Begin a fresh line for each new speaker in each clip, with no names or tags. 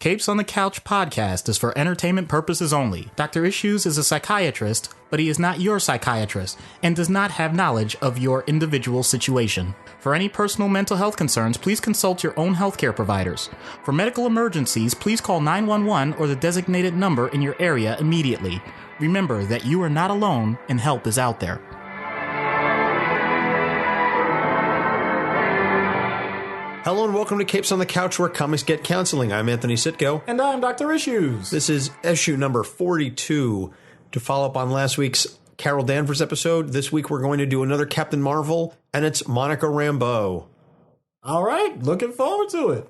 Capes on the Couch podcast is for entertainment purposes only. Dr. Issues is a psychiatrist, but he is not your psychiatrist and does not have knowledge of your individual situation. For any personal mental health concerns, please consult your own healthcare providers. For medical emergencies, please call 911 or the designated number in your area immediately. Remember that you are not alone and help is out there.
Hello and welcome to Capes on the Couch, where comics get counseling. I'm Anthony Sitko.
And I'm Dr. Issues.
This is issue number 42. To follow up on last week's Carol Danvers episode, this week we're going to do another Captain Mar-Vell, and it's Monica Rambeau.
All right, looking forward to it.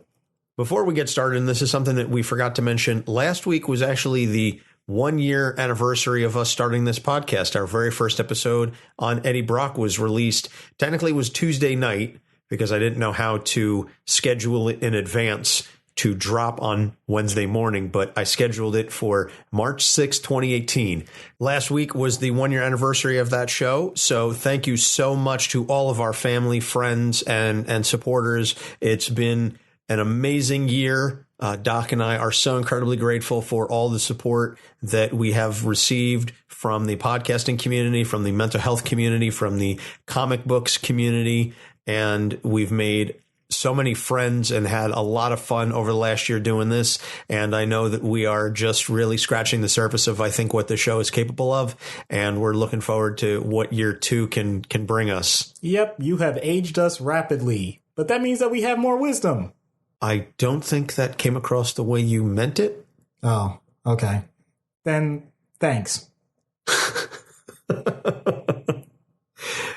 Before we get started, and this is something that we forgot to mention, last week was actually the 1-year anniversary of us starting this podcast. Our very first episode on Eddie Brock was released. Technically, it was Tuesday night, because I didn't know how to schedule it in advance to drop on Wednesday morning, but I scheduled it for March 6, 2018. Last week was the 1-year anniversary of that show, so thank you so much to all of our family, friends, and supporters. It's been an amazing year. Doc and I are so incredibly grateful for all the support that we have received from the podcasting community, from the mental health community, from the comic books community. And we've made so many friends and had a lot of fun over the last year doing this. And I know that we are just really scratching the surface of, I think, what the show is capable of. And we're looking forward to what year 2 can bring us.
Yep, you have aged us rapidly, but that means that we have more wisdom.
I don't think that came across the way you meant it.
Oh, okay. Then thanks.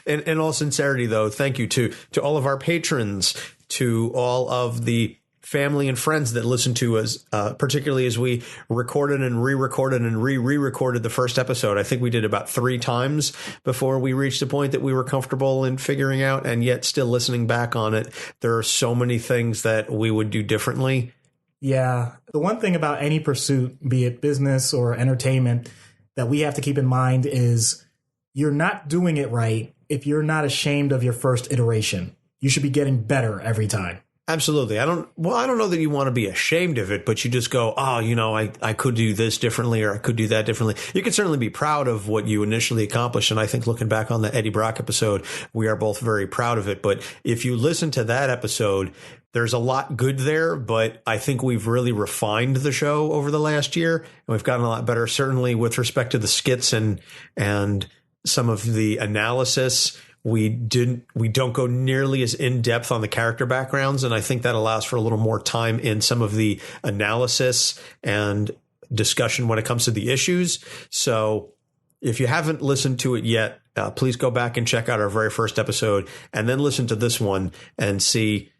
In all sincerity, though, thank you to all of our patrons, to all of the family and friends that listen to us, particularly as we recorded and re-recorded and re-recorded the first episode. I think we did about 3 times before we reached the point that we were comfortable in figuring out, and yet still listening back on it, there are so many things that we would do differently.
Yeah. The one thing about any pursuit, be it business or entertainment, that we have to keep in mind is you're not doing it right if you're not ashamed of your first iteration. You should be getting better every time.
Absolutely. I don't know that you want to be ashamed of it, but you just go, oh, you know, I could do this differently, or I could do that differently. You can certainly be proud of what you initially accomplished. And I think looking back on the Eddie Brock episode, we are both very proud of it. But if you listen to that episode, there's a lot good there, but I think we've really refined the show over the last year, and we've gotten a lot better, certainly with respect to the skits and some of the analysis. We don't go nearly as in depth on the character backgrounds, and I think that allows for a little more time in some of the analysis and discussion when it comes to the issues. So if you haven't listened to it yet, please go back and check out our very first episode, and then listen to this one and see.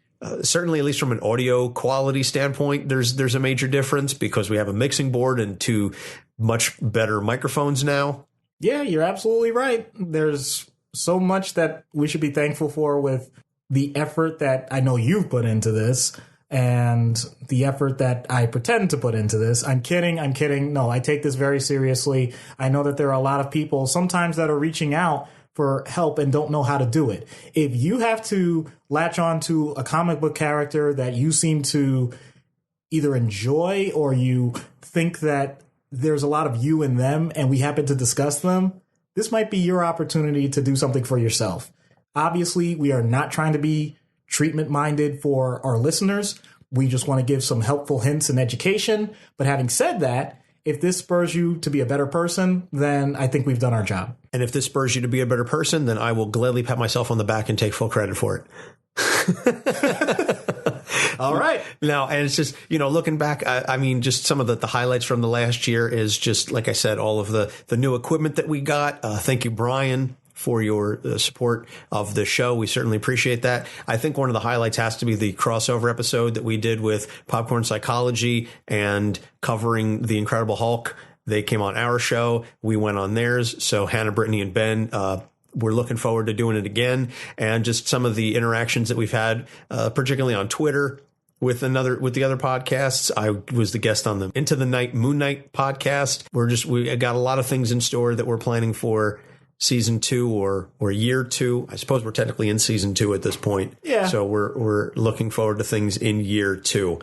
Certainly, at least from an audio quality standpoint, there's a major difference because we have a mixing board and 2 much better microphones now.
Yeah, you're absolutely right. There's so much that we should be thankful for with the effort that I know you've put into this and the effort that I pretend to put into this. I'm kidding. No, I take this very seriously. I know that there are a lot of people sometimes that are reaching out for help and don't know how to do it. If you have to latch on to a comic book character that you seem to either enjoy or you think that there's a lot of you in them and we happen to discuss them, this might be your opportunity to do something for yourself. Obviously, we are not trying to be treatment-minded for our listeners. We just want to give some helpful hints and education. But having said that, if this spurs you to be a better person, then I think we've done our job.
And if this spurs you to be a better person, then I will gladly pat myself on the back and take full credit for it.
All right.
Now, and it's just, looking back, I mean, just some of the highlights from the last year is just, like I said, all of the new equipment that we got. Thank you, Brian, for your support of the show. We certainly appreciate that. I think one of the highlights has to be the crossover episode that we did with Popcorn Psychology and covering The Incredible Hulk. They came on our show. We went on theirs. So Hannah, Brittany, and Ben, we're looking forward to doing it again. And just some of the interactions that we've had, particularly on Twitter with the other podcasts. I was the guest on the Into the Night Moon Knight podcast. We got a lot of things in store that we're planning for season 2 or year 2. I suppose we're technically in season 2 at this point.
Yeah.
So we're looking forward to things in year 2.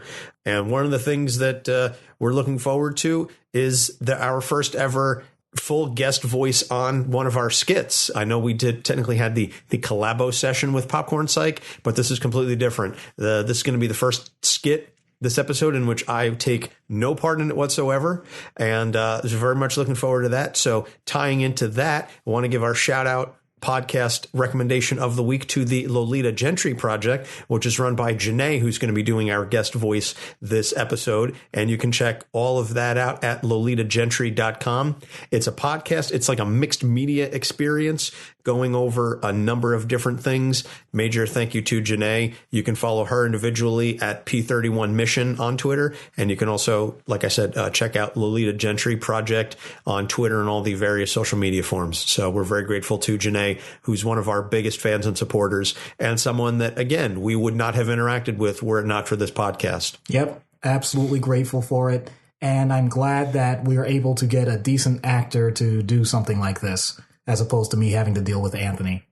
And one of the things that we're looking forward to is our first ever full guest voice on one of our skits. I know we technically had the collabo session with Popcorn Psych, but this is completely different. This is going to be the first skit this episode in which I take no part in it whatsoever. And very much looking forward to that. So tying into that, I want to give our shout out podcast recommendation of the week to the Lolita Gentry Project, which is run by Jeanne, who's going to be doing our guest voice this episode. And you can check all of that out at lolitatagentry.com. It's a podcast. It's like a mixed media experience going over a number of different things. Major thank you to Jeanne. You can follow her individually at P31 Mission on Twitter. And you can also, like I said, check out Lolita Gentry Project on Twitter and all the various social media forms. So we're very grateful to Jeanne, who's one of our biggest fans and supporters, and someone that, again, we would not have interacted with were it not for this podcast.
Yep, absolutely grateful for it. And I'm glad that we were able to get a decent actor to do something like this, as opposed to me having to deal with Anthony.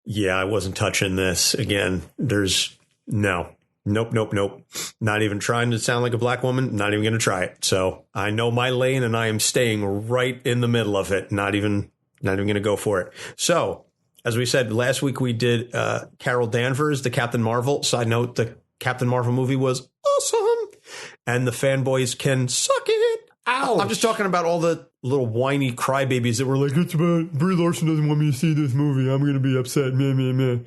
Yeah, I wasn't touching this. Again, nope. Not even trying to sound like a black woman. Not even going to try it. So I know my lane and I am staying right in the middle of it. Not even going to go for it. So as we said, last week we did Carol Danvers, the Captain Mar-Vell. Side note, the Captain Mar-Vell movie was awesome. And the fanboys can suck it. Ouch. I'm just talking about all the little whiny crybabies that were like, it's about Brie Larson doesn't want me to see this movie. I'm going to be upset. Meh.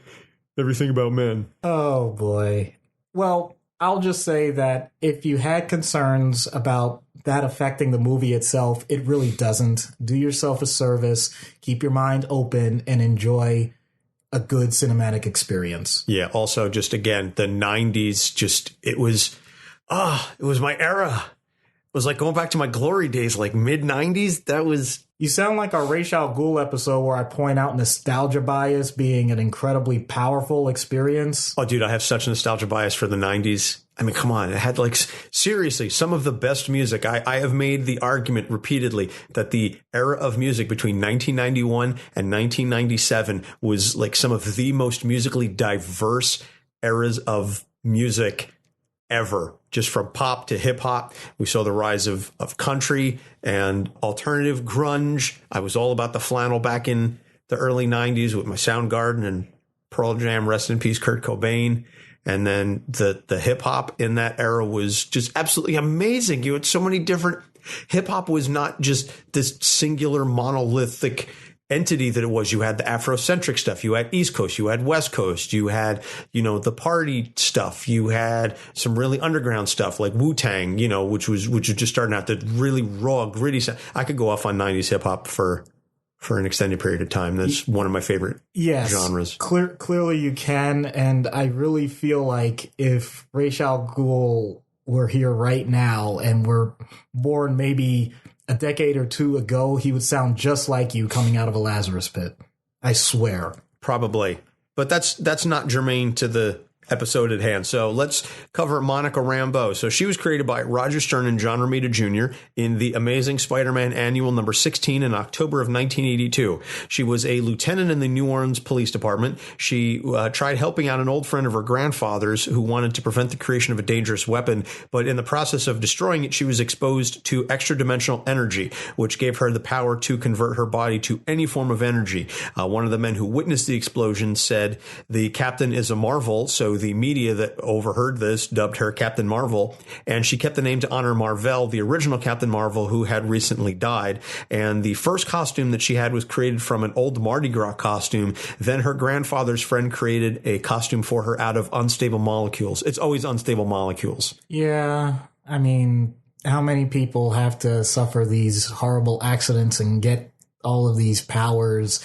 Everything about men.
Oh, boy. Well, I'll just say that if you had concerns about that affecting the movie itself, it really doesn't. Do yourself a service, keep your mind open, and enjoy a good cinematic experience. Yeah.
Also, just again, the 90s, it was my era. It was like going back to my glory days, like mid 90s. That was.
You sound like our Ra's al Ghul episode where I point out nostalgia bias being an incredibly powerful experience.
Oh, dude, I have such nostalgia bias for the 90s. I mean, come on. It had seriously, some of the best music. I have made the argument repeatedly that the era of music between 1991 and 1997 was like some of the most musically diverse eras of music ever. Just from pop to hip hop. We saw the rise of country and alternative grunge. I was all about the flannel back in the early 90s with my Soundgarden and Pearl Jam, rest in peace, Kurt Cobain. And then the hip hop in that era was just absolutely amazing. You had so many different. Hip hop was not just this singular monolithic entity that it was. You had the Afrocentric stuff. You had East Coast. You had West Coast. You had, the party stuff. You had some really underground stuff like Wu-Tang, which was just starting out, the really raw, gritty stuff. I could go off on 90s hip hop for an extended period of time. That's one of my favorite genres.
Clearly you can. And I really feel like if Ra's al Ghul were here right now and were born maybe a decade or two ago, he would sound just like you coming out of a Lazarus pit. I swear.
Probably. But that's not germane to the episode at hand. So let's cover Monica Rambeau. So she was created by Roger Stern and John Romita Jr. in The Amazing Spider-Man Annual number 16 in October of 1982. She was a lieutenant in the New Orleans Police Department. She tried helping out an old friend of her grandfather's who wanted to prevent the creation of a dangerous weapon, but in the process of destroying it, she was exposed to extra-dimensional energy, which gave her the power to convert her body to any form of energy. One of the men who witnessed the explosion said, "The captain is a Mar-Vell," so the media that overheard this dubbed her Captain Mar-Vell, and she kept the name to honor Mar-Vell, the original Captain Mar-Vell, who had recently died. And the first costume that she had was created from an old Mardi Gras costume. Then her grandfather's friend created a costume for her out of unstable molecules. It's always unstable molecules.
Yeah, I mean, how many people have to suffer these horrible accidents and get all of these powers?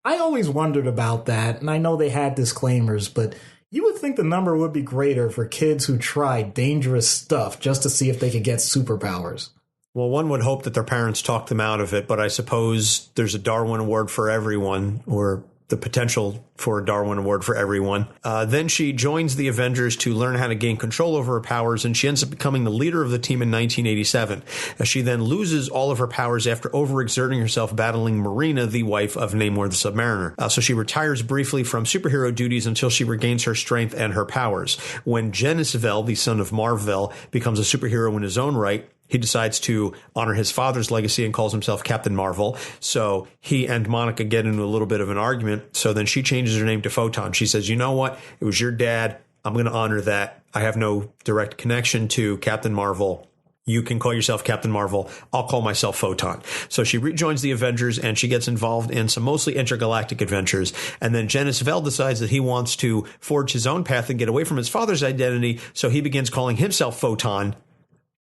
I always wondered about that, and I know they had disclaimers, but you would think the number would be greater for kids who tried dangerous stuff just to see if they could get superpowers.
Well, one would hope that their parents talked them out of it, but I suppose there's a Darwin Award for everyone, or the potential for a Darwin Award for everyone. Then she joins the Avengers to learn how to gain control over her powers, and she ends up becoming the leader of the team in 1987. She then loses all of her powers after overexerting herself battling Marina, the wife of Namor the Submariner. So she retires briefly from superhero duties until she regains her strength and her powers. When Ghostbusters, the son of Mar-Vell, becomes a superhero in his own right, he decides to honor his father's legacy and calls himself Captain Mar-Vell. So he and Monica get into a little bit of an argument. So then she changes her name to Photon. She says, you know what? It was your dad. I'm going to honor that. I have no direct connection to Captain Mar-Vell. You can call yourself Captain Mar-Vell. I'll call myself Photon. So she rejoins the Avengers and she gets involved in some mostly intergalactic adventures. And then Ghostbusters decides that he wants to forge his own path and get away from his father's identity. So he begins calling himself Photon.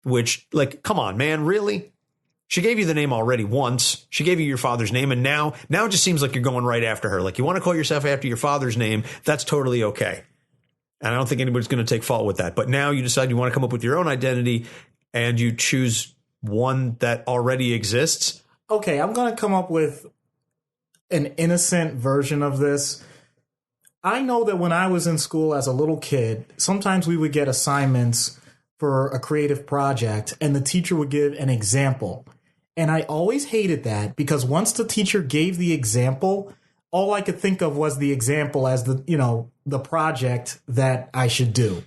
Which, like, come on, man, really? She gave you the name already once. She gave you your father's name, and now it just seems like you're going right after her. Like, you want to call yourself after your father's name, that's totally okay. And I don't think anybody's going to take fault with that. But now you decide you want to come up with your own identity, and you choose one that already exists.
Okay, I'm going to come up with an innocent version of this. I know that when I was in school as a little kid, sometimes we would get assignments for a creative project, and the teacher would give an example. And I always hated that because once the teacher gave the example, all I could think of was the example as the project that I should do.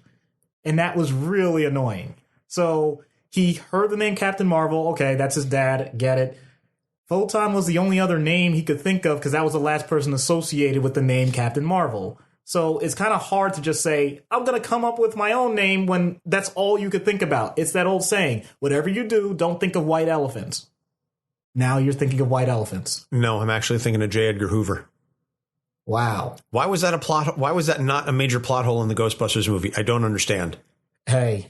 And that was really annoying. So he heard the name Captain Mar-Vell. Okay, that's his dad. Get it. Photon was the only other name he could think of because that was the last person associated with the name Captain Mar-Vell. So it's kind of hard to just say, I'm going to come up with my own name when that's all you could think about. It's that old saying, whatever you do, don't think of white elephants. Now you're thinking of white elephants.
No, I'm actually thinking of J. Edgar Hoover.
Wow.
Why was that why was that not a major plot hole in the Ghostbusters movie? I don't understand.
Hey,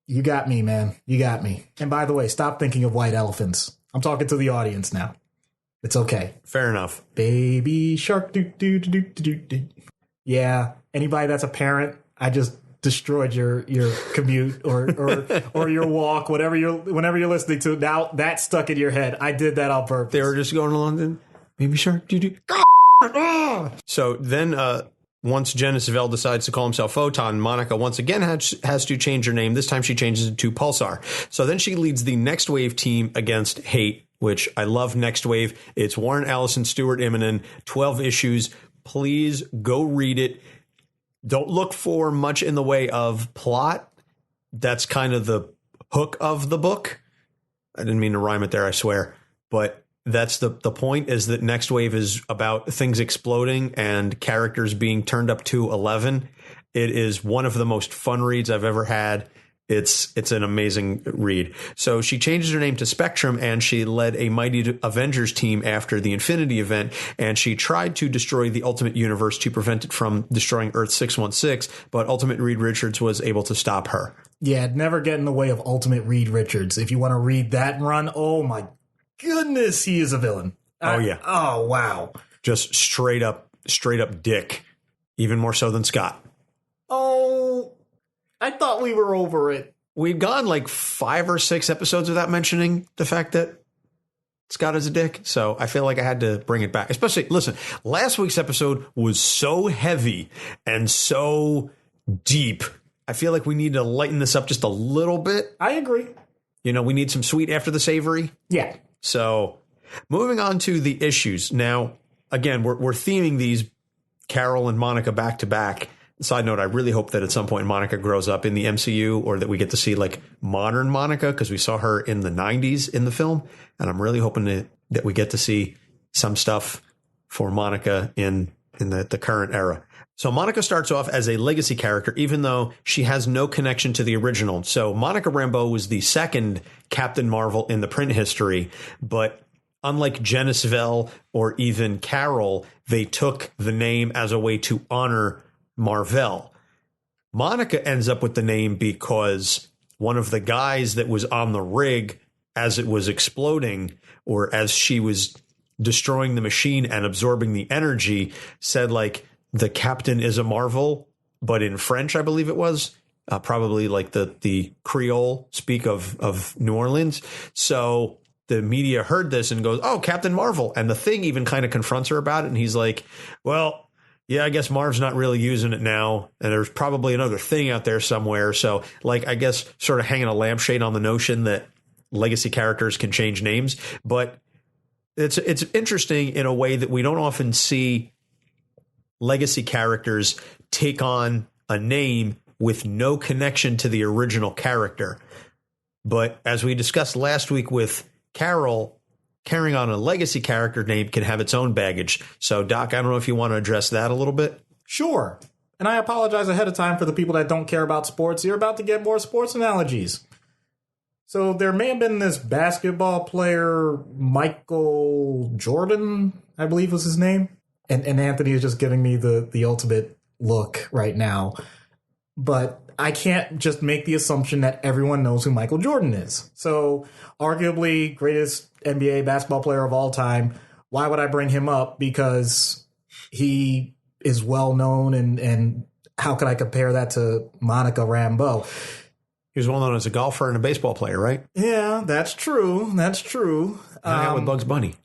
you got me, man. You got me. And by the way, stop thinking of white elephants. I'm talking to the audience now. It's okay.
Fair enough.
Baby shark, do do do do do do. Yeah, anybody that's a parent, I just destroyed your commute or your walk, whenever you're listening to. Now that's stuck in your head. I did that on purpose.
They were just going to London. Baby shark, do. So then, once Ghostbusters decides to call himself Photon, Monica once again has to change her name. This time she changes it to Pulsar. So then she leads the Next Wave team against Hate, which I love. Next Wave. It's Warren Allison, Stuart Immonen, 12 issues. Please go read it. Don't look for much in the way of plot. That's kind of the hook of the book. I didn't mean to rhyme it there, I swear. But that's the point, is that Next Wave is about things exploding and characters being turned up to 11. It is one of the most fun reads I've ever had. It's an amazing read. So she changes her name to Spectrum, and she led a mighty Avengers team after the Infinity event, and she tried to destroy the Ultimate Universe to prevent it from destroying Earth 616, but Ultimate Reed Richards was able to stop her.
Yeah, never get in the way of Ultimate Reed Richards. If you want to read that run, oh my goodness, he is a villain.
Oh, yeah.
Oh, wow.
Just straight up dick. Even more so than Scott.
Oh, I thought we were over it.
We've gone like 5 or 6 episodes without mentioning the fact that Scott is a dick. So I feel like I had to bring it back. Especially, listen, last week's episode was so heavy and so deep. I feel like we need to lighten this up just a little bit.
I agree.
You know, we need some sweet after the savory.
Yeah.
So moving on to the issues. Now, again, we're theming these Carol and Monica back to back. Side note, I really hope that at some point Monica grows up in the MCU, or that we get to see like modern Monica, because we saw her in the 90s in the film. And I'm really hoping that we get to see some stuff for Monica in the current era. So Monica starts off as a legacy character, even though she has no connection to the original. So Monica Rambeau was the second Captain Mar-Vell in the print history, but unlike Ghostbusters or even Carol, they took the name as a way to honor Mar-Vell. Monica ends up with the name because one of the guys that was on the rig as it was exploding, or as she was destroying the machine and absorbing the energy, said like, the captain is a Mar-Vell, but in French, I believe it was, probably like the Creole speak of New Orleans. So the media heard this and goes, oh, Captain Mar-Vell. And the Thing even kind of confronts her about it. And he's like, well, yeah, I guess Marv's not really using it now. And there's probably another Thing out there somewhere. So, like, I guess sort of hanging a lampshade on the notion that legacy characters can change names. But it's interesting in a way that we don't often see legacy characters take on a name with no connection to the original character. But as we discussed last week with Carol, carrying on a legacy character name can have its own baggage. So, Doc, I don't know if you want to address that a little bit.
Sure. And I apologize ahead of time for the people that don't care about sports. You're about to get more sports analogies. So there may have been this basketball player, Michael Jordan, I believe was his name. And Anthony is just giving me the ultimate look right now. But I can't just make the assumption that everyone knows who Michael Jordan is. So arguably greatest NBA basketball player of all time. Why would I bring him up? Because he is well known, and how could I compare that to Monica Rambeau?
He was well known as a golfer and a baseball player, right?
Yeah, that's true. That's true.
Hang out with Bugs Bunny.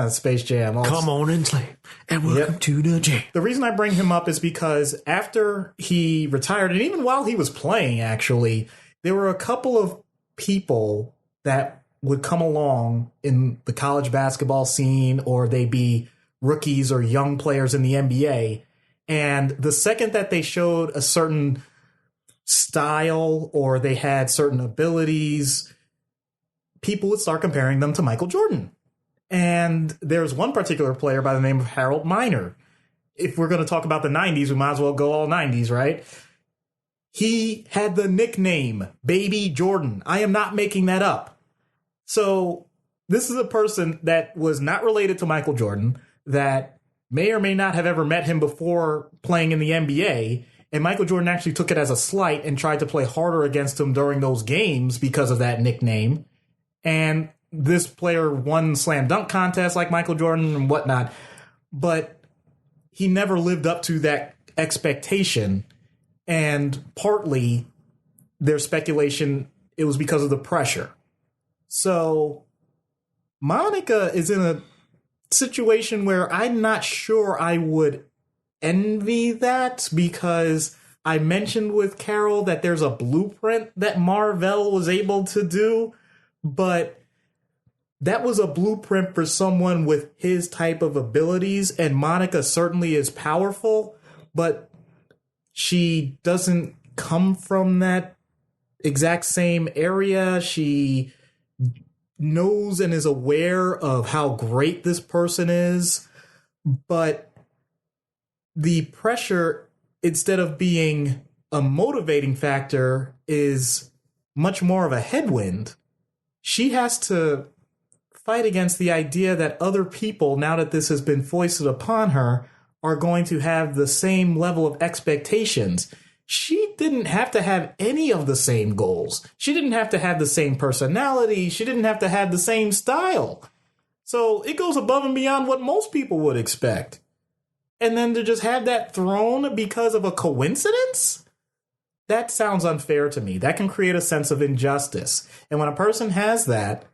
Space Jam.
Come on and play, and welcome to the jam.
The reason I bring him up is because after he retired, and even while he was playing, actually, there were a couple of people that would come along in the college basketball scene, or they'd be rookies or young players in the NBA. And the second that they showed a certain style or they had certain abilities, people would start comparing them to Michael Jordan. And there's one particular player by the name of Harold Miner. If we're going to talk about the 90s, we might as well go all 90s, right? He had the nickname Baby Jordan. I am not making that up. So this is a person that was not related to Michael Jordan, that may or may not have ever met him before playing in the NBA. And Michael Jordan actually took it as a slight and tried to play harder against him during those games because of that nickname. And this player won slam dunk contests like Michael Jordan and whatnot, but he never lived up to that expectation. And partly their speculation, it was because of the pressure. So Monica is in a situation where I'm not sure I would envy that, because I mentioned with Carol that there's a blueprint that Mar-Vell was able to do, but that was a blueprint for someone with his type of abilities, and Monica certainly is powerful, but she doesn't come from that exact same area. She knows and is aware of how great this person is, but the pressure, instead of being a motivating factor, is much more of a headwind. She has to fight against the idea that other people, now that this has been foisted upon her, are going to have the same level of expectations. She didn't have to have any of the same goals. She didn't have to have the same personality. She didn't have to have the same style. So it goes above and beyond what most people would expect. And then to just have that thrown because of a coincidence? That sounds unfair to me. That can create a sense of injustice. And when a person has that,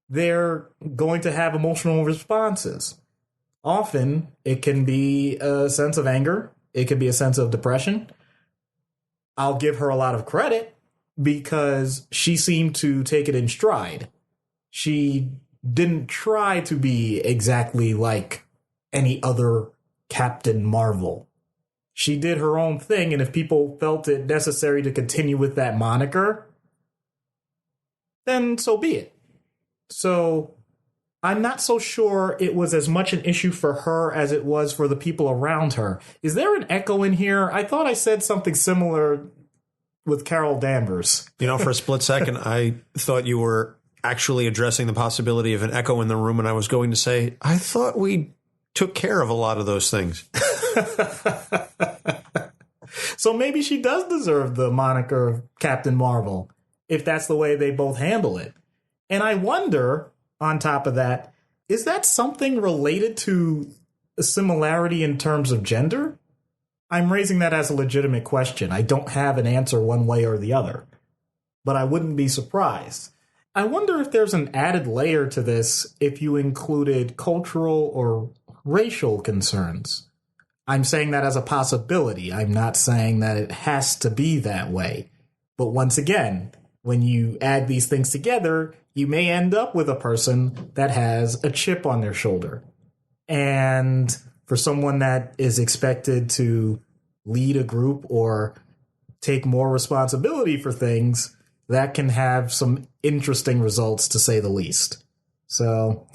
they're going to have emotional responses. Often, it can be a sense of anger. It can be a sense of depression. I'll give her a lot of credit because she seemed to take it in stride. She didn't try to be exactly like any other Captain Mar-Vell. She did her own thing, and if people felt it necessary to continue with that moniker, then so be it. So I'm not so sure it was as much an issue for her as it was for the people around her. Is there an echo in here? I thought I said something similar with Carol Danvers.
You know, for a split second, I thought you were actually addressing the possibility of an echo in the room, and I was going to say, I thought we took care of a lot of those things.
So maybe she does deserve the moniker of Captain Mar-Vell, if that's the way they both handle it. And I wonder, on top of that, is that something related to a similarity in terms of gender? I'm raising that as a legitimate question. I don't have an answer one way or the other, but I wouldn't be surprised. I wonder if there's an added layer to this if you included cultural or racial concerns. I'm saying that as a possibility. I'm not saying that it has to be that way. But once again, when you add these things together, you may end up with a person that has a chip on their shoulder. And for someone that is expected to lead a group or take more responsibility for things, that can have some interesting results, to say the least. So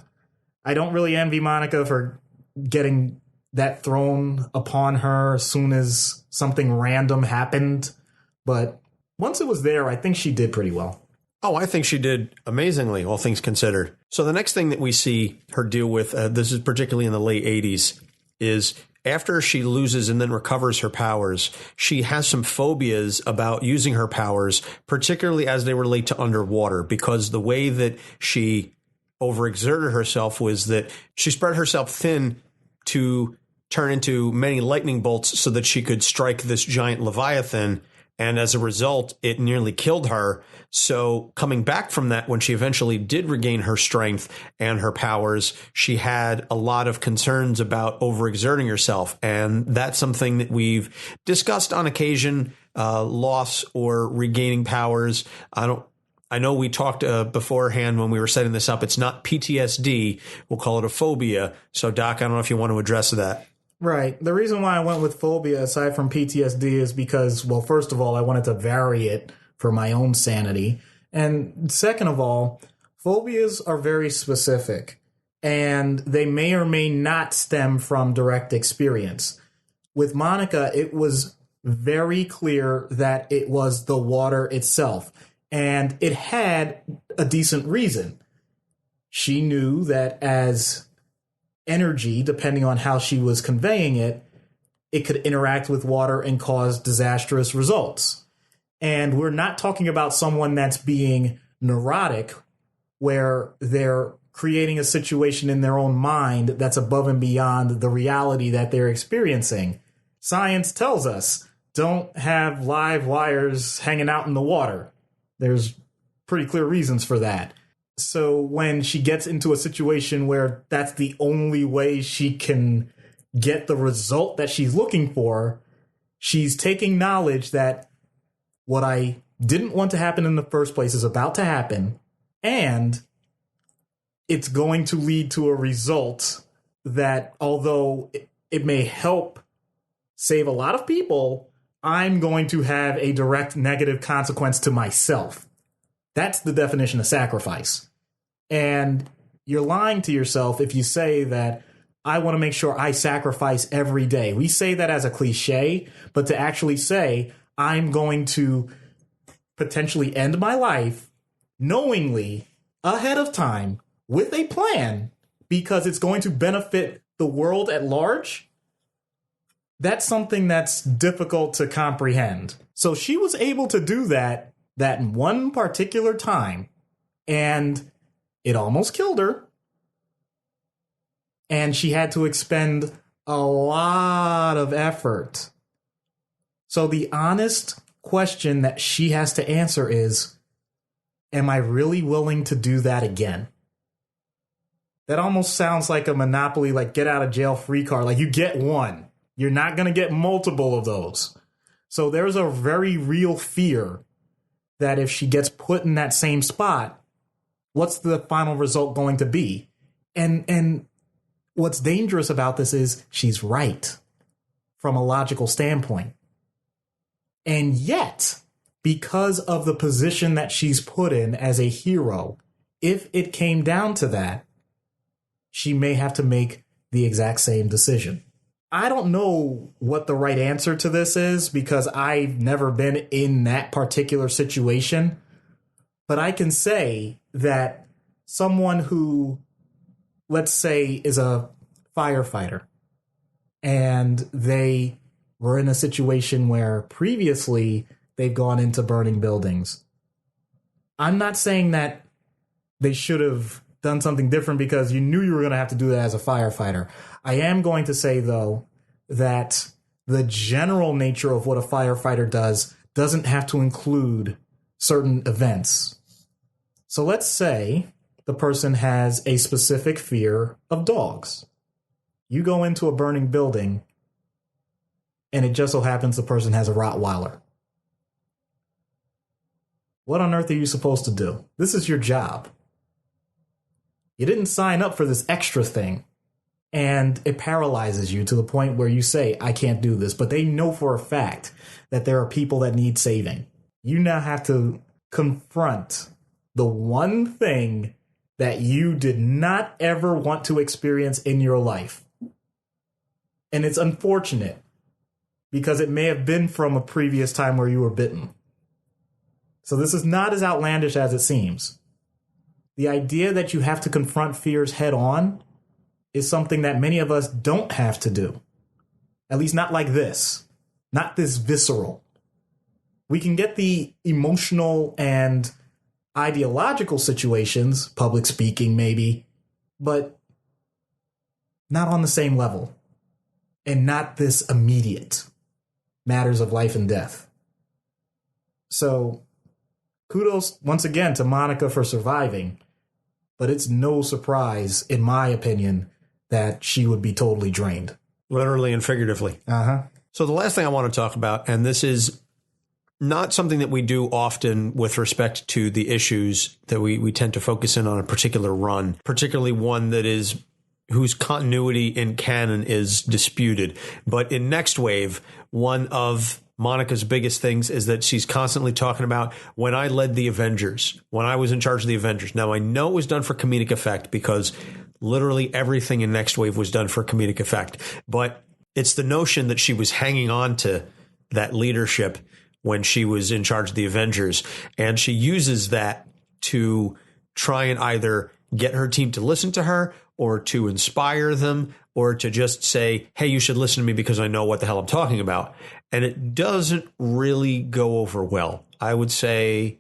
I don't really envy Monica for getting that thrown upon her as soon as something random happened. But once it was there, I think she did pretty well.
Oh, I think she did amazingly, all things considered. So the next thing that we see her deal with, this is particularly in the late 80s, is after she loses and then recovers her powers, she has some phobias about using her powers, particularly as they relate to underwater, because the way that she overexerted herself was that she spread herself thin to turn into many lightning bolts so that she could strike this giant Leviathan. And as a result, it nearly killed her. So coming back from that, when she eventually did regain her strength and her powers, she had a lot of concerns about overexerting herself. And that's something that we've discussed on occasion, loss or regaining powers. I know we talked beforehand when we were setting this up. It's not PTSD. We'll call it a phobia. So, Doc, I don't know if you want to address that.
Right. The reason why I went with phobia aside from PTSD is because, well, first of all, I wanted to vary it for my own sanity. And second of all, phobias are very specific and they may or may not stem from direct experience. With Monica, it was very clear that it was the water itself, and it had a decent reason. She knew that as energy, depending on how she was conveying it, it could interact with water and cause disastrous results. And we're not talking about someone that's being neurotic, where they're creating a situation in their own mind that's above and beyond the reality that they're experiencing. Science tells us don't have live wires hanging out in the water. There's pretty clear reasons for that. So when she gets into a situation where that's the only way she can get the result that she's looking for, she's taking knowledge that what I didn't want to happen in the first place is about to happen, and it's going to lead to a result that, although it may help save a lot of people, I'm going to have a direct negative consequence to myself. That's the definition of sacrifice. And you're lying to yourself if you say that I want to make sure I sacrifice every day. We say that as a cliche, but to actually say I'm going to potentially end my life knowingly ahead of time with a plan because it's going to benefit the world at large, that's something that's difficult to comprehend. So she was able to do that in one particular time, and it almost killed her. And she had to expend a lot of effort. So the honest question that she has to answer is, am I really willing to do that again? That almost sounds like a Monopoly, like get out of jail free card. Like you get one. You're not going to get multiple of those. So there's a very real fear that if she gets put in that same spot, what's the final result going to be? And what's dangerous about this is she's right from a logical standpoint. And yet, because of the position that she's put in as a hero, if it came down to that, she may have to make the exact same decision. I don't know what the right answer to this is because I've never been in that particular situation. But I can say that someone who, let's say, is a firefighter and they were in a situation where previously they've gone into burning buildings. I'm not saying that they should have done something different because you knew you were going to have to do that as a firefighter. I am going to say, though, that the general nature of what a firefighter does doesn't have to include certain events. So let's say the person has a specific fear of dogs. You go into a burning building, and it just so happens the person has a Rottweiler. What on earth are you supposed to do? This is your job. You didn't sign up for this extra thing. And it paralyzes you to the point where you say, I can't do this. But they know for a fact that there are people that need saving. You now have to confront the one thing that you did not ever want to experience in your life. And it's unfortunate because it may have been from a previous time where you were bitten. So this is not as outlandish as it seems. The idea that you have to confront fears head on is something that many of us don't have to do. At least not like this. Not this visceral. We can get the emotional and ideological situations, public speaking maybe, but not on the same level. And not this immediate matters of life and death. So kudos once again to Monica for surviving, but it's no surprise, in my opinion, that she would be totally drained.
Literally and figuratively.
Uh-huh.
So the last thing I want to talk about, and this is not something that we do often with respect to the issues that we tend to focus in on a particular run, particularly one that is whose continuity in canon is disputed. But in Next Wave, one of Monica's biggest things is that she's constantly talking about when I led the Avengers, when I was in charge of the Avengers. Now, I know it was done for comedic effect because literally everything in Next Wave was done for comedic effect. But it's the notion that she was hanging on to that leadership when she was in charge of the Avengers. And she uses that to try and either get her team to listen to her or to inspire them or to just say, hey, you should listen to me because I know what the hell I'm talking about. And it doesn't really go over well. I would say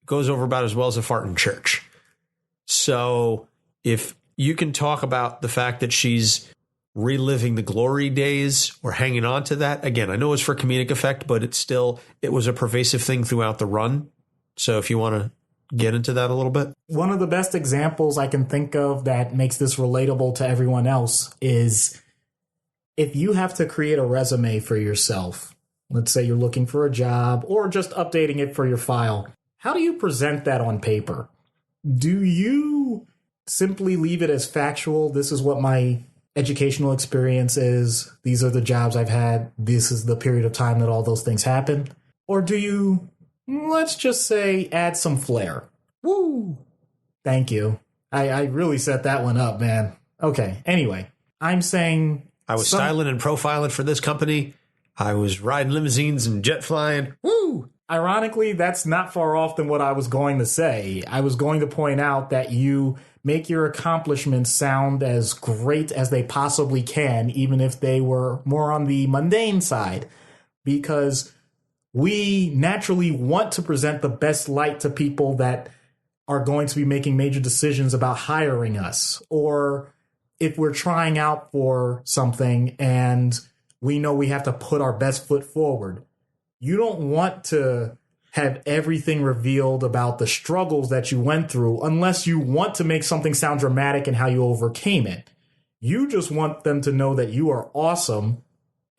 it goes over about as well as a fart in church. So if you can talk about the fact that she's reliving the glory days or hanging on to that, again, I know it's for comedic effect, but it was a pervasive thing throughout the run. So if you want to get into that a little bit.
One of the best examples I can think of that makes this relatable to everyone else is if you have to create a resume for yourself, let's say you're looking for a job or just updating it for your file, how do you present that on paper? Do you simply leave it as factual? This is what my educational experience is. These are the jobs I've had. This is the period of time that all those things happen. Or do you, let's just say, add some flair? Woo! Thank you. I really set that one up, man. Okay, anyway, I'm saying
I was styling and profiling for this company. I was riding limousines and jet flying. Woo!
Ironically, that's not far off than what I was going to say. I was going to point out that you make your accomplishments sound as great as they possibly can, even if they were more on the mundane side, because we naturally want to present the best light to people that are going to be making major decisions about hiring us, or if we're trying out for something and we know we have to put our best foot forward. You don't want to have everything revealed about the struggles that you went through unless you want to make something sound dramatic and how you overcame it. You just want them to know that you are awesome,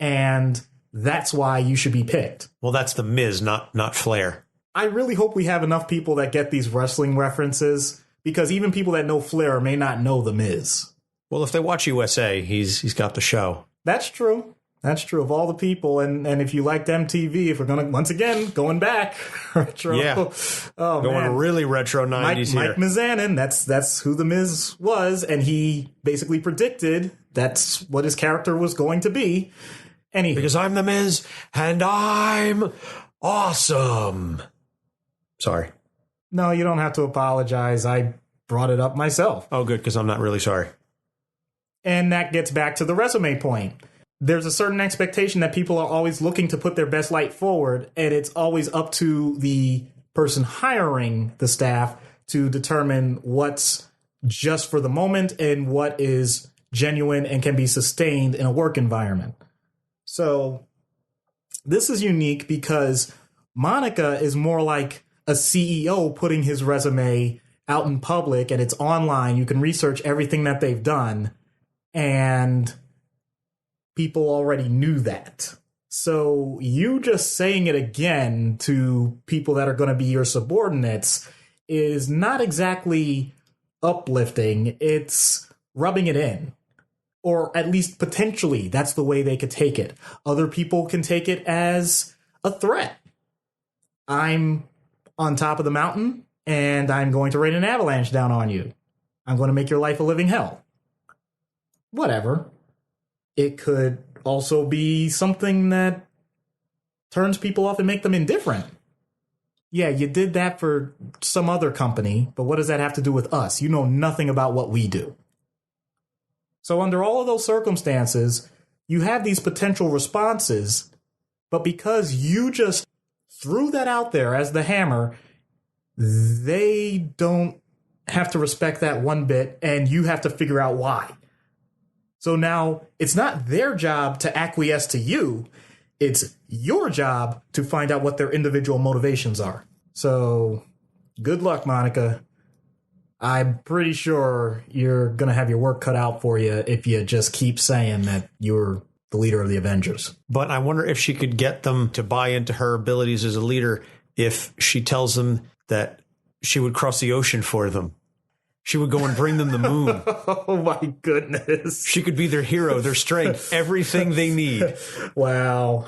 and that's why you should be picked.
Well, that's the Miz, not Flair.
I really hope we have enough people that get these wrestling references, because even people that know Flair may not know the Miz.
Well, if they watch USA, he's got the show.
That's true. That's true of all the people. And if you liked MTV, if we're going to, once again, going back. Retro.
Yeah.
Oh,
going
man.
really retro 90s here.
Mike Mizanin, that's who the Miz was. And he basically predicted that's what his character was going to be. Anywho.
Because I'm the Miz and I'm awesome. Sorry.
No, you don't have to apologize. I brought it up myself.
Oh, good, because I'm not really sorry.
And that gets back to the resume point. There's a certain expectation that people are always looking to put their best light forward, and it's always up to the person hiring the staff to determine what's just for the moment and what is genuine and can be sustained in a work environment. So this is unique because Monica is more like a CEO putting his resume out in public and it's online. You can research everything that they've done, and people already knew that. So you just saying it again to people that are going to be your subordinates is not exactly uplifting. It's rubbing it in. Or at least potentially that's the way they could take it. Other people can take it as a threat. I'm on top of the mountain and I'm going to rain an avalanche down on you. I'm going to make your life a living hell. Whatever. It could also be something that turns people off and make them indifferent. Yeah, you did that for some other company, but what does that have to do with us? You know nothing about what we do. So under all of those circumstances, you have these potential responses, but because you just threw that out there as the hammer, they don't have to respect that one bit, and you have to figure out why. So now it's not their job to acquiesce to you. It's your job to find out what their individual motivations are. So good luck, Monica. I'm pretty sure you're going to have your work cut out for you if you just keep saying that you're the leader of the Avengers.
But I wonder if she could get them to buy into her abilities as a leader if she tells them that she would cross the ocean for them. She would go and bring them the moon.
Oh, my goodness.
She could be their hero, their strength, everything they need.
Wow.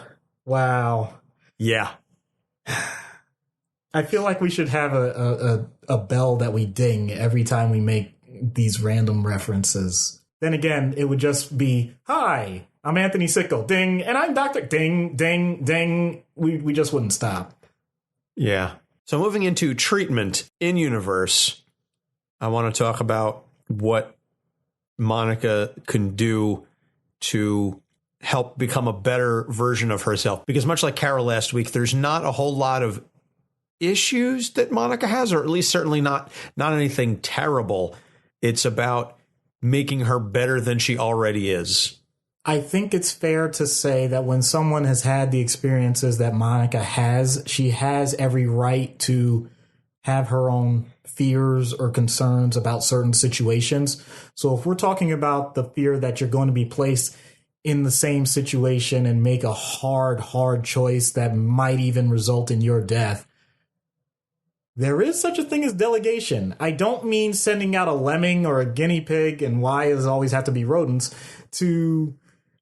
Yeah.
I feel like we should have a bell that we ding every time we make these random references. Then again, it would just be, hi, I'm Anthony Sickle, ding, and I'm Dr. Ding, ding, ding. We just wouldn't stop.
Yeah. So moving into treatment in universe, I want to talk about what Monica can do to help become a better version of herself. Because much like Carol last week, there's not a whole lot of issues that Monica has, or at least certainly not anything terrible. It's about making her better than she already is.
I think it's fair to say that when someone has had the experiences that Monica has, she has every right to have her own fears or concerns about certain situations. So if we're talking about the fear that you're going to be placed in the same situation and make a hard choice that might even result in your death, there is such a thing as delegation. I don't mean sending out a lemming or a guinea pig, and why does it always have to be rodents, to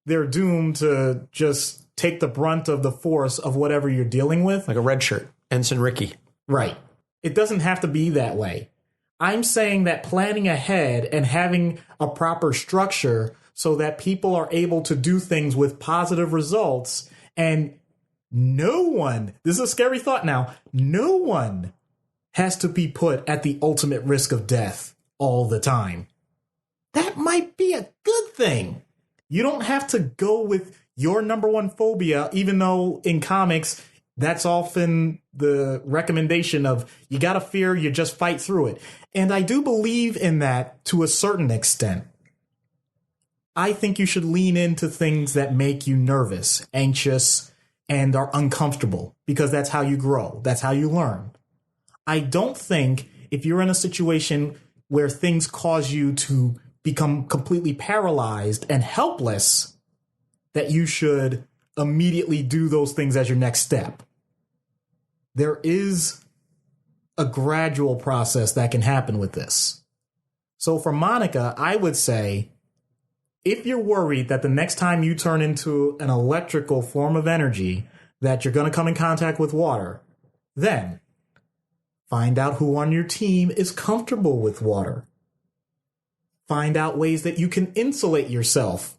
their doom to just take the brunt of the force of whatever you're dealing with.
Like a Redshirt, Ensign Ricky.
Right. It doesn't have to be that way. I'm saying that planning ahead and having a proper structure so that people are able to do things with positive results, and no one, this is a scary thought now, no one has to be put at the ultimate risk of death all the time. That might be a good thing. You don't have to go with your number one phobia, even though in comics, that's often the recommendation of you got to fear, you just fight through it. And I do believe in that to a certain extent. I think you should lean into things that make you nervous, anxious, and are uncomfortable, because that's how you grow. That's how you learn. I don't think if you're in a situation where things cause you to become completely paralyzed and helpless, that you should immediately do those things as your next step. There is a gradual process that can happen with this. So for Monica, I would say, if you're worried that the next time you turn into an electrical form of energy, that you're going to come in contact with water, then find out who on your team is comfortable with water. Find out ways that you can insulate yourself.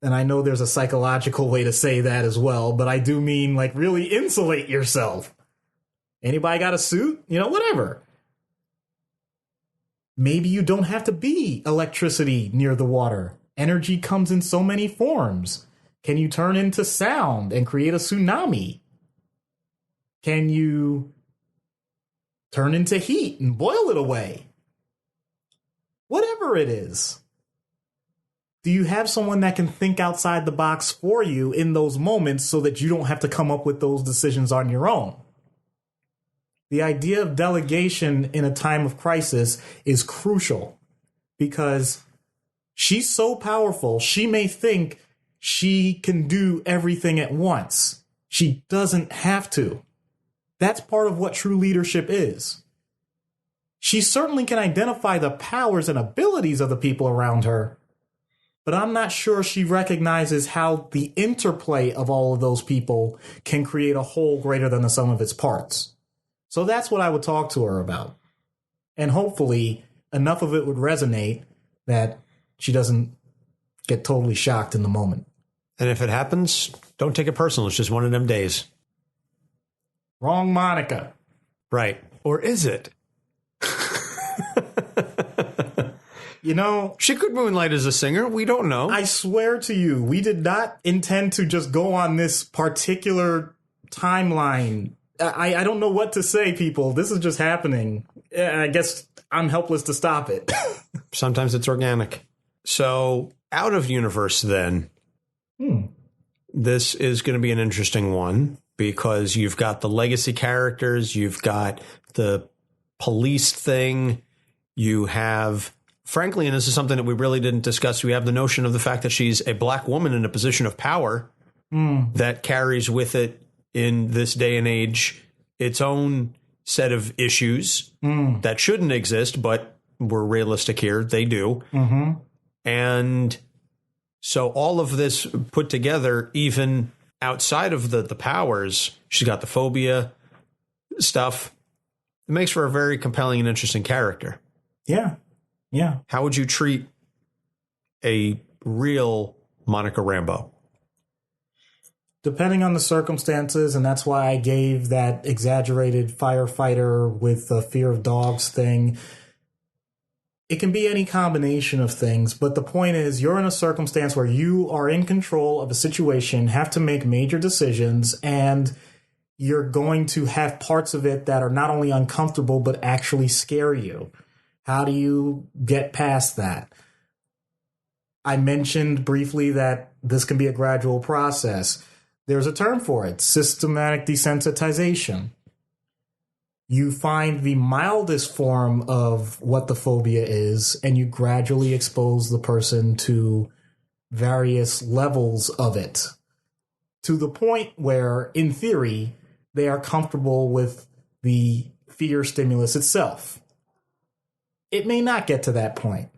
And I know there's a psychological way to say that as well, but I do mean like really insulate yourself. Anybody got a suit? Whatever. Maybe you don't have to be electricity near the water. Energy comes in so many forms. Can you turn into sound and create a tsunami? Can you turn into heat and boil it away? Whatever it is. Do you have someone that can think outside the box for you in those moments so that you don't have to come up with those decisions on your own? The idea of delegation in a time of crisis is crucial because she's so powerful, she may think she can do everything at once. She doesn't have to. That's part of what true leadership is. She certainly can identify the powers and abilities of the people around her, but I'm not sure she recognizes how the interplay of all of those people can create a whole greater than the sum of its parts. So that's what I would talk to her about. And hopefully enough of it would resonate that she doesn't get totally shocked in the moment.
And if it happens, don't take it personal. It's just one of them days.
Wrong Monica.
Right. Or is it?
You know,
she could moonlight as a singer. We don't know.
I swear to you, we did not intend to just go on this particular timeline. I don't know what to say, people. This is just happening. I guess I'm helpless to stop it.
Sometimes it's organic. So out of universe, then, this is going to be an interesting one because you've got the legacy characters. You've got the police thing. You have, frankly, and this is something that we really didn't discuss, we have the notion of the fact that she's a black woman in a position of power that carries with it, in this day and age, its own set of issues that shouldn't exist, but we're realistic here. They do. Mm-hmm. And so all of this put together, even outside of the powers, she's got the phobia stuff. It makes for a very compelling and interesting character.
Yeah. Yeah.
How would you treat a real Monica Rambeau?
Depending on the circumstances, and that's why I gave that exaggerated firefighter with the fear of dogs thing. It can be any combination of things, but the point is you're in a circumstance where you are in control of a situation, have to make major decisions, and you're going to have parts of it that are not only uncomfortable, but actually scare you. How do you get past that? I mentioned briefly that this can be a gradual process. There's a term for it, systematic desensitization. You find the mildest form of what the phobia is, and you gradually expose the person to various levels of it, to the point where, in theory, they are comfortable with the fear stimulus itself. It may not get to that point.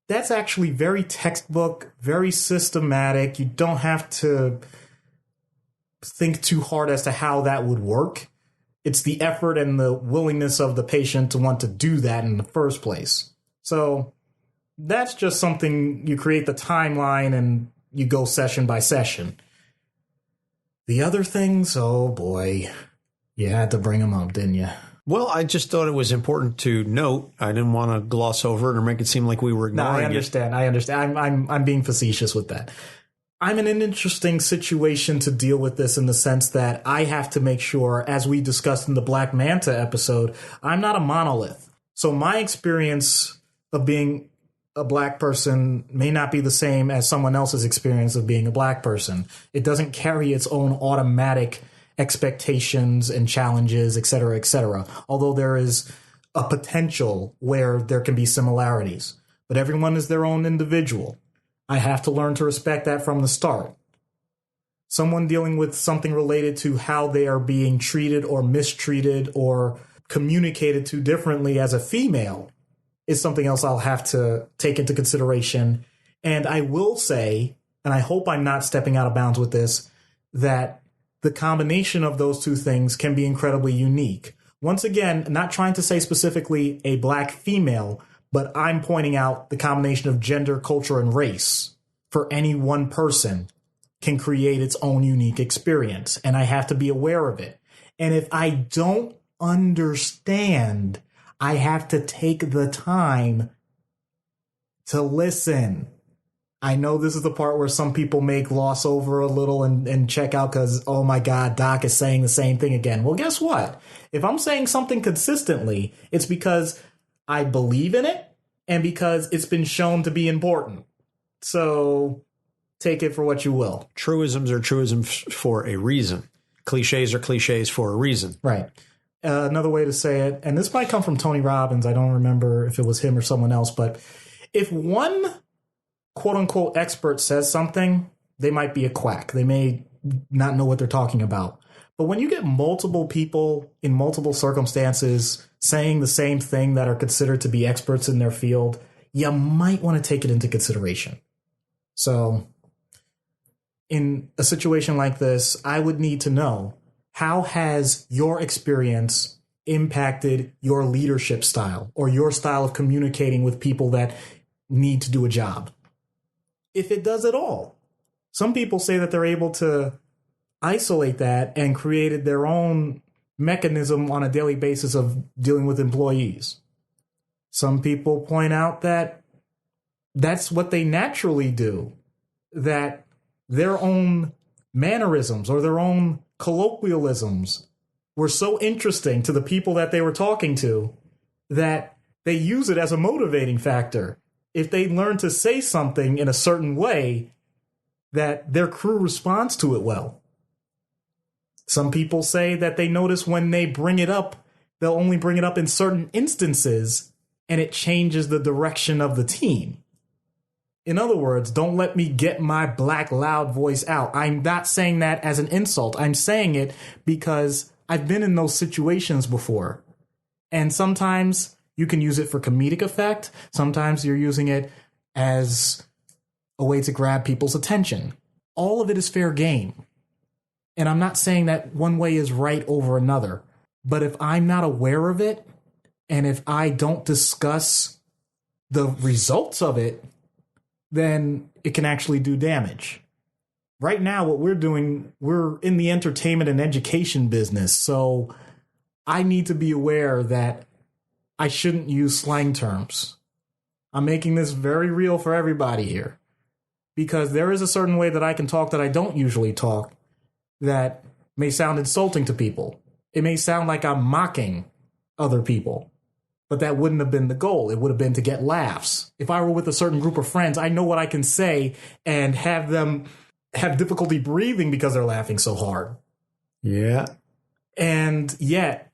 That's actually very textbook, very systematic. You don't have to think too hard as to how that would work. It's the effort and the willingness of the patient to want to do that in the first place. So that's just something you create the timeline and you go session by session. The other things, oh boy, you had to bring them up, didn't you?
Well, I just thought it was important to note. I didn't want to gloss over it or make it seem like we were ignoring it.
No, I understand. I'm being facetious with that. I'm in an interesting situation to deal with this in the sense that I have to make sure, as we discussed in the Black Manta episode, I'm not a monolith. So my experience of being a black person may not be the same as someone else's experience of being a black person. It doesn't carry its own automatic expectations and challenges, et cetera, although there is a potential where there can be similarities. But everyone is their own individual. I have to learn to respect that from the start. Someone dealing with something related to how they are being treated or mistreated or communicated to differently as a female is something else I'll have to take into consideration. And I will say, and I hope I'm not stepping out of bounds with this, that the combination of those two things can be incredibly unique. Once again, not trying to say specifically a black female, but I'm pointing out the combination of gender, culture, and race for any one person can create its own unique experience. And I have to be aware of it. And if I don't understand, I have to take the time to listen. I know this is the part where some people may gloss over a little and check out because, oh my God, Doc is saying the same thing again. Well, guess what? If I'm saying something consistently, it's because I believe in it and because it's been shown to be important. So take it for what you will.
Truisms are truisms for a reason. Cliches are cliches for a reason.
Right. another way to say it, and this might come from Tony Robbins. I don't remember if it was him or someone else, but if one quote unquote expert says something, they might be a quack. They may not know what they're talking about. But when you get multiple people in multiple circumstances saying the same thing that are considered to be experts in their field, you might want to take it into consideration. So in a situation like this, I would need to know, how has your experience impacted your leadership style or your style of communicating with people that need to do a job? If it does at all. Some people say that they're able to isolate that and created their own mechanism on a daily basis of dealing with employees. Some people point out that that's what they naturally do, that their own mannerisms or their own colloquialisms were so interesting to the people that they were talking to that they use it as a motivating factor. If they learn to say something in a certain way, that their crew responds to it well. Some people say that they notice when they bring it up, they'll only bring it up in certain instances, and it changes the direction of the team. In other words, don't let me get my black loud voice out. I'm not saying that as an insult. I'm saying it because I've been in those situations before. And sometimes you can use it for comedic effect. Sometimes you're using it as a way to grab people's attention. All of it is fair game. And I'm not saying that one way is right over another. But if I'm not aware of it, and if I don't discuss the results of it, then it can actually do damage. Right now, what we're doing, we're in the entertainment and education business. So I need to be aware that I shouldn't use slang terms. I'm making this very real for everybody here, because there is a certain way that I can talk that I don't usually talk that may sound insulting to people. It may sound like I'm mocking other people, but that wouldn't have been the goal. It would have been to get laughs. If I were with a certain group of friends, I know what I can say and have them have difficulty breathing because they're laughing so hard.
Yeah.
And yet,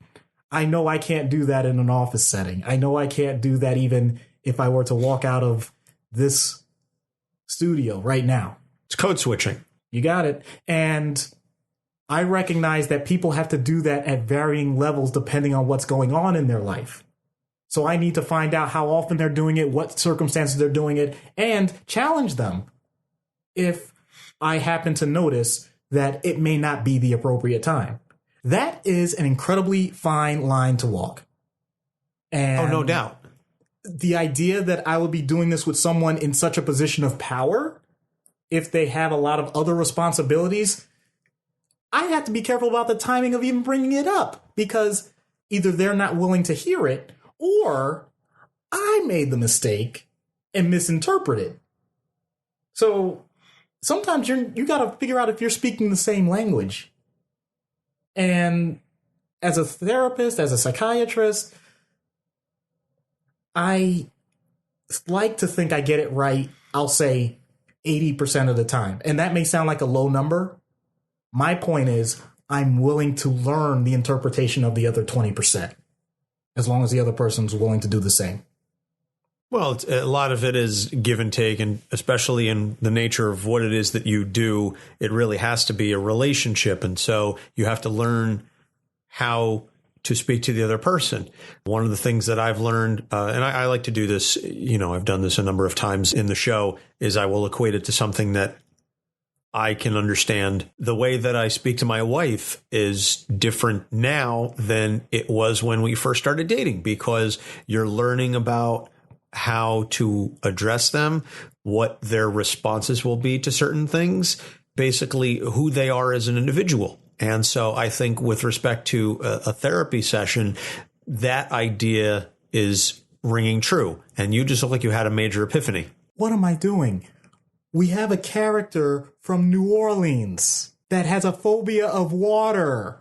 I know I can't do that in an office setting. I know I can't do that even if I were to walk out of this studio right now.
It's code switching.
You got it. And I recognize that people have to do that at varying levels depending on what's going on in their life. So I need to find out how often they're doing it, what circumstances they're doing it, and challenge them if I happen to notice that it may not be the appropriate time. That is an incredibly fine line to walk. And
oh, no doubt.
The idea that I would be doing this with someone in such a position of power, if they have a lot of other responsibilities, I have to be careful about the timing of even bringing it up, because either they're not willing to hear it, or I made the mistake and misinterpreted. So sometimes you got to figure out if you're speaking the same language. And as a therapist, as a psychiatrist, I like to think I get it right, I'll say 80% of the time. And that may sound like a low number. My point is, I'm willing to learn the interpretation of the other 20%, as long as the other person's willing to do the same.
Well, a lot of it is give and take, and especially in the nature of what it is that you do, it really has to be a relationship. And so you have to learn how to speak to the other person. One of the things that I've learned, and I like to do this, I've done this a number of times in the show, is I will equate it to something that I can understand. The way that I speak to my wife is different now than it was when we first started dating, because you're learning about how to address them, what their responses will be to certain things, basically who they are as an individual. And so I think with respect to a therapy session, that idea is ringing true. And you just look like you had a major epiphany.
What am I doing? We have a character from New Orleans that has a phobia of water.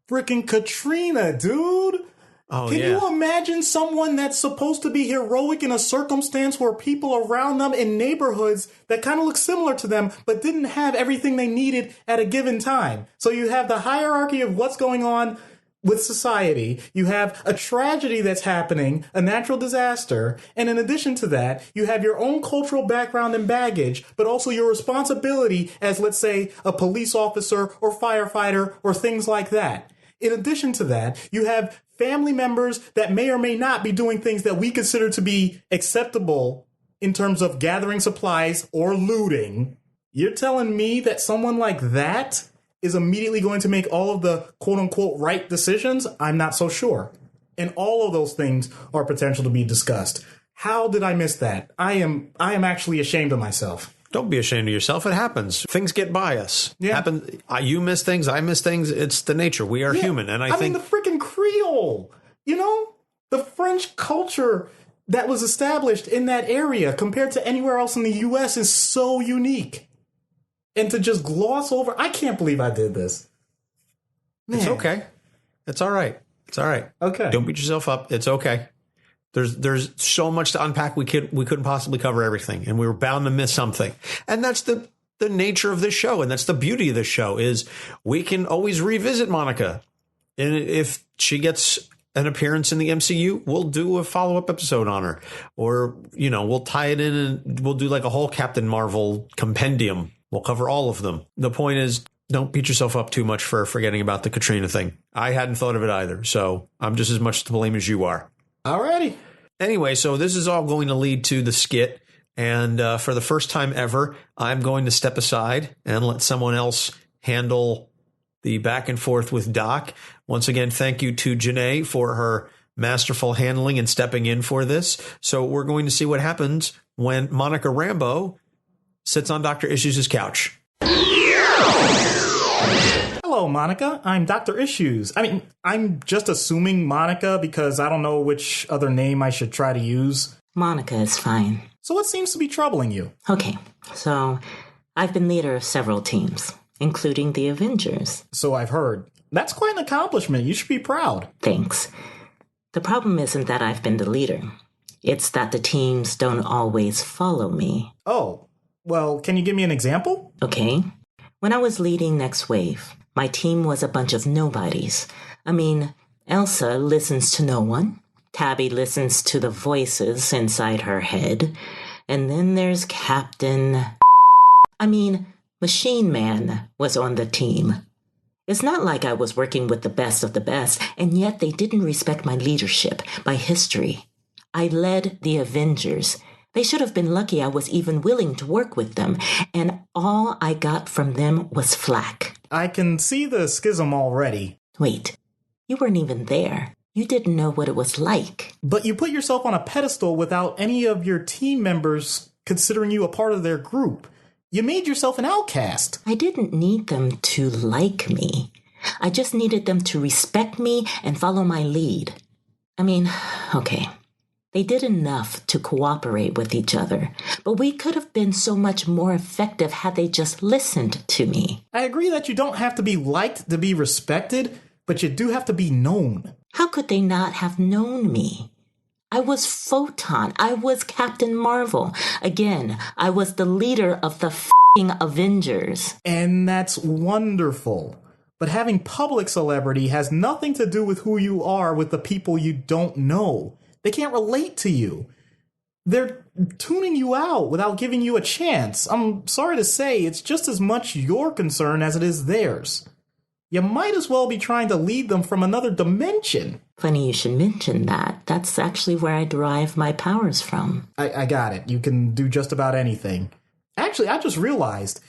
Frickin' Katrina, dude.
Oh,
Can you imagine someone that's supposed to be heroic in a circumstance where people around them in neighborhoods that kind of look similar to them, but didn't have everything they needed at a given time? So you have the hierarchy of what's going on with society. You have a tragedy that's happening, a natural disaster, and in addition to that, you have your own cultural background and baggage, but also your responsibility as, let's say, a police officer or firefighter or things like that. In addition to that, you have family members that may or may not be doing things that we consider to be acceptable in terms of gathering supplies or looting. You're telling me that someone like that is immediately going to make all of the quote-unquote right decisions? I'm not so sure. And all of those things are potential to be discussed. How did I miss that? I am actually ashamed of myself.
Don't be ashamed of yourself. It happens. Things get by us.
Yeah.
You miss things. I miss things. It's the nature. We are human. And I think
mean, the freaking Creole, the French culture that was established in that area compared to anywhere else in the U.S. is so unique. And to just gloss over, I can't believe I did this. Man.
It's okay. It's all right. It's all right.
Okay.
Don't beat yourself up. It's okay. There's so much to unpack. We couldn't possibly cover everything, and we were bound to miss something. And that's the nature of this show, and that's the beauty of this show is we can always revisit Monica. And if she gets an appearance in the MCU, we'll do a follow-up episode on her, or we'll tie it in and we'll do like a whole Captain Marvel compendium. We'll cover all of them. The point is, don't beat yourself up too much for forgetting about the Katrina thing. I hadn't thought of it either, so I'm just as much to blame as you are.
Alrighty.
Anyway, so this is all going to lead to the skit, and for the first time ever, I'm going to step aside and let someone else handle the back and forth with Doc. Once again, thank you to Jeanne for her masterful handling and stepping in for this. So we're going to see what happens when Monica Rambeau sits on Dr. Issues' couch.
Hello, Monica. I'm Dr. Issues. I mean, I'm just assuming Monica because I don't know which other name I should try to use.
Monica is fine.
So what seems to be troubling you?
Okay, so I've been leader of several teams, including the Avengers.
So I've heard. That's quite an accomplishment. You should be proud.
Thanks. The problem isn't that I've been the leader. It's that the teams don't always follow me.
Oh. Well, can you give me an example?
Okay. When I was leading Next Wave, my team was a bunch of nobodies. I mean, Elsa listens to no one. Tabby listens to the voices inside her head. And then there's Machine Man was on the team. It's not like I was working with the best of the best, and yet they didn't respect my leadership, my history. I led the Avengers. They should have been lucky I was even willing to work with them, and all I got from them was flack.
I can see the schism already.
Wait, you weren't even there. You didn't know what it was like.
But you put yourself on a pedestal without any of your team members considering you a part of their group. You made yourself an outcast.
I didn't need them to like me. I just needed them to respect me and follow my lead. Okay. They did enough to cooperate with each other, but we could have been so much more effective had they just listened to me.
I agree that you don't have to be liked to be respected, but you do have to be known.
How could they not have known me? I was Photon. I was Captain Marvel. Again, I was the leader of the f***ing Avengers.
And that's wonderful. But having public celebrity has nothing to do with who you are with the people you don't know. They can't relate to you. They're tuning you out without giving you a chance. I'm sorry to say, it's just as much your concern as it is theirs. You might as well be trying to lead them from another dimension.
Funny you should mention that. That's actually where I derive my powers from.
I got it. You can do just about anything. Actually, I just realized,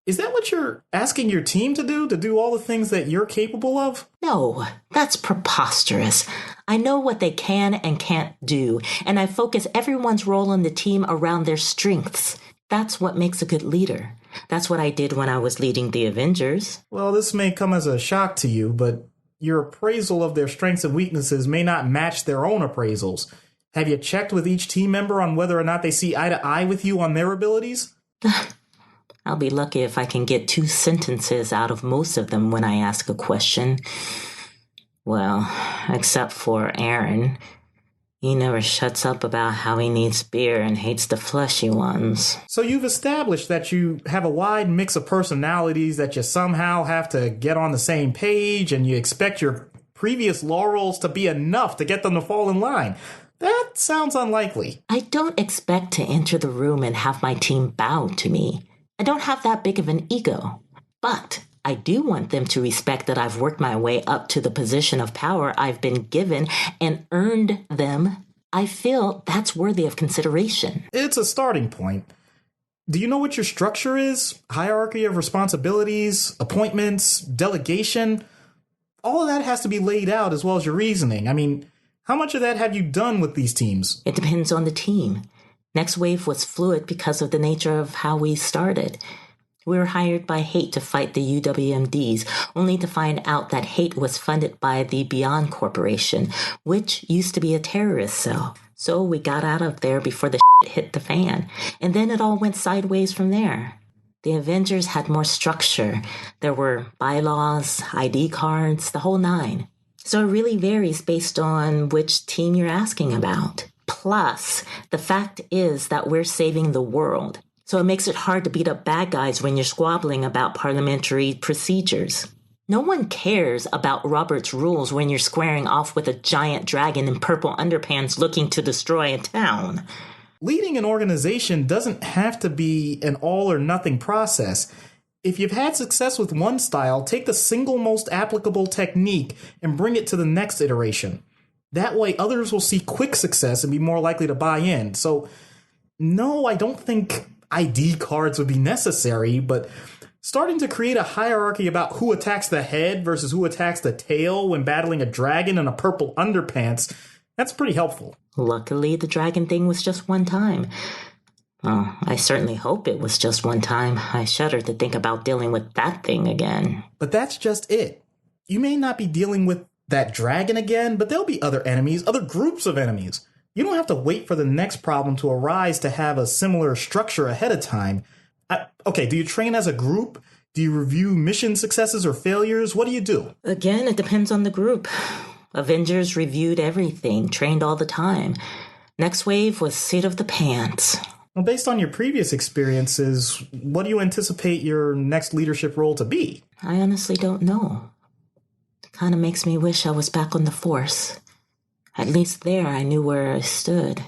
is that what you're asking your team to do all the things that you're capable of?
No, that's preposterous. I know what they can and can't do, and I focus everyone's role on the team around their strengths. That's what makes a good leader. That's what I did when I was leading the Avengers.
Well, this may come as a shock to you, but your appraisal of their strengths and weaknesses may not match their own appraisals. Have you checked with each team member on whether or not they see eye to eye with you on their abilities?
I'll be lucky if I can get 2 sentences out of most of them when I ask a question. Well, except for Aaron. He never shuts up about how he needs beer and hates the fleshy ones.
So you've established that you have a wide mix of personalities, that you somehow have to get on the same page, and you expect your previous laurels to be enough to get them to fall in line. That sounds unlikely.
I don't expect to enter the room and have my team bow to me. I don't have that big of an ego. But I do want them to respect that I've worked my way up to the position of power I've been given and earned them. I feel that's worthy of consideration.
It's a starting point. Do you know what your structure is? Hierarchy of responsibilities, appointments, delegation? All of that has to be laid out as well as your reasoning. I mean, how much of that have you done with these teams?
It depends on the team. Next Wave was fluid because of the nature of how we started. We were hired by Hate to fight the UWMDs, only to find out that Hate was funded by the Beyond Corporation, which used to be a terrorist cell. So we got out of there before the shit hit the fan, and then it all went sideways from there. The Avengers had more structure. There were bylaws, ID cards, the whole nine. So it really varies based on which team you're asking about. Plus, the fact is that we're saving the world. So it makes it hard to beat up bad guys when you're squabbling about parliamentary procedures. No one cares about Robert's rules when you're squaring off with a giant dragon in purple underpants looking to destroy a town.
Leading an organization doesn't have to be an all or nothing process. If you've had success with one style, take the single most applicable technique and bring it to the next iteration. That way others will see quick success and be more likely to buy in. So, no, I don't think ID cards would be necessary, but starting to create a hierarchy about who attacks the head versus who attacks the tail when battling a dragon in a purple underpants, that's pretty helpful.
Luckily, the dragon thing was just one time. Oh, I certainly hope it was just one time. I shudder to think about dealing with that thing again.
But that's just it. You may not be dealing with that dragon again, but there'll be other enemies, other groups of enemies. You don't have to wait for the next problem to arise to have a similar structure ahead of time. Okay, do you train as a group? Do you review mission successes or failures? What do you do?
Again, it depends on the group. Avengers reviewed everything, trained all the time. Next Wave was seat of the pants.
Well, based on your previous experiences, what do you anticipate your next leadership role to be?
I honestly don't know. It kind of makes me wish I was back on the force. At least there I knew where I stood,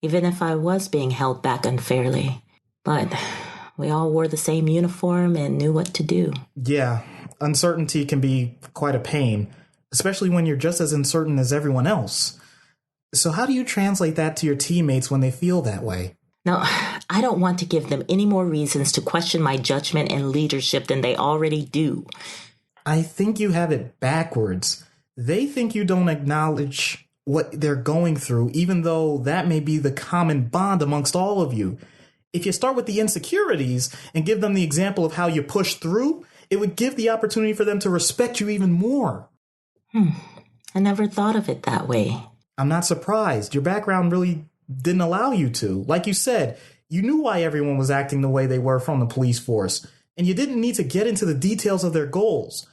even if I was being held back unfairly. But we all wore the same uniform and knew what to do.
Yeah, uncertainty can be quite a pain, especially when you're just as uncertain as everyone else. So how do you translate that to your teammates when they feel that way?
Now, I don't want to give them any more reasons to question my judgment and leadership than they already do.
I think you have it backwards. They think you don't acknowledge what they're going through, even though that may be the common bond amongst all of you. If you start with the insecurities and give them the example of how you push through, it would give the opportunity for them to respect you even more.
I never thought of it that way.
I'm not surprised. Your background really didn't allow you to. Like you said, you knew why everyone was acting the way they were from the police force, and you didn't need to get into the details of their goals.